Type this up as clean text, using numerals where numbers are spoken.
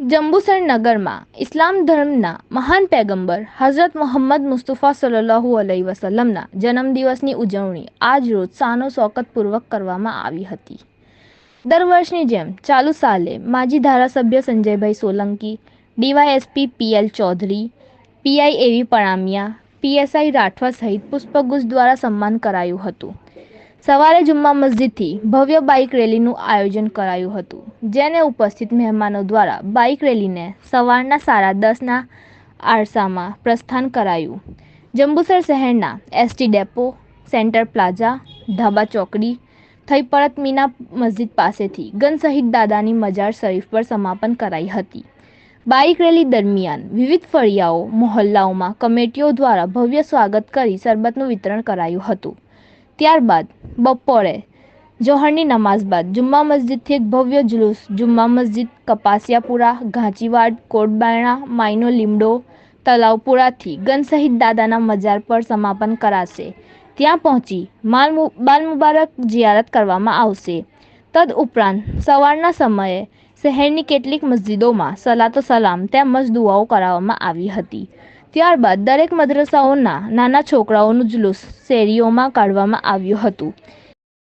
જંબુસર નગરમાં ઇસ્લામ ધર્મના મહાન પૈગંબર હઝરત મોહમ્મદ મુસ્તફા સલ્લલ્લાહુ અલૈહિ વસલ્લમના જન્મદિવસની ઉજવણી આજ રોજ શાનો શૌકતપૂર્વક કરવામાં આવી હતી। દર વર્ષની જેમ ચાલુ સાલે માજી ધારાસભ્ય Sanjaybhai Solanki, DYSP PL Chaudhari, PI AV Panamiya, PSI Rathwa સહિત પુષ્પગુચ્છ દ્વારા સન્માન કરાયું હતું। સવારે જુમ્મા મસ્જિદથી ભવ્ય બાઇક રેલીનું આયોજન કરાયું હતું, જેને ઉપસ્થિત મહેમાનો દ્વારા બાઇક રેલીને સવારના 10:30ના આરસામાં પ્રસ્થાન કરાયું। જંબુસર શહેરના એસટી ડેપો, સેન્ટર પ્લાઝા, ધાબા ચોકડી થઈ પરત મીના મસ્જિદ પાસેથી ગંજ શહીદ દાદાની મજાર શરીફ પર સમાપન કરાઈ હતી। બાઇક રેલી દરમિયાન વિવિધ ફળિયાઓ, મહોલ્લાઓમાં કમિટીઓ દ્વારા ભવ્ય સ્વાગત કરી શરબતનું વિતરણ કરાયું હતું। ત્યારબાદ બપોરે જોહરની નમાઝ બાદ જુમ્મા મસ્જિદથી એક ભવ્ય જુલુસ જુમ્મા મસ્જિદ, કપાસિયાપુરા, ઘાંચીવાડ, કોટબાયણા, માઈનો લીમડો, તલાવપુરાથી ગંજ શહીદ દાદાના મજાર પર સમાપન કરાશે। ત્યાં પહોંચી બાલ મુબારક જિયારત કરવામાં આવશે। તદ ઉપરાંત સવારના સમયે શહેરની કેટલીક મસ્જિદોમાં સલાતો સલામ તેમજ દુઆઓ કરાવવામાં આવી હતી। ત્યારબાદ દરેક મદ્રસાઓના નાના છોકરાઓનું જુલુસ શેરીઓમાં કાઢવામાં આવ્યું હતું।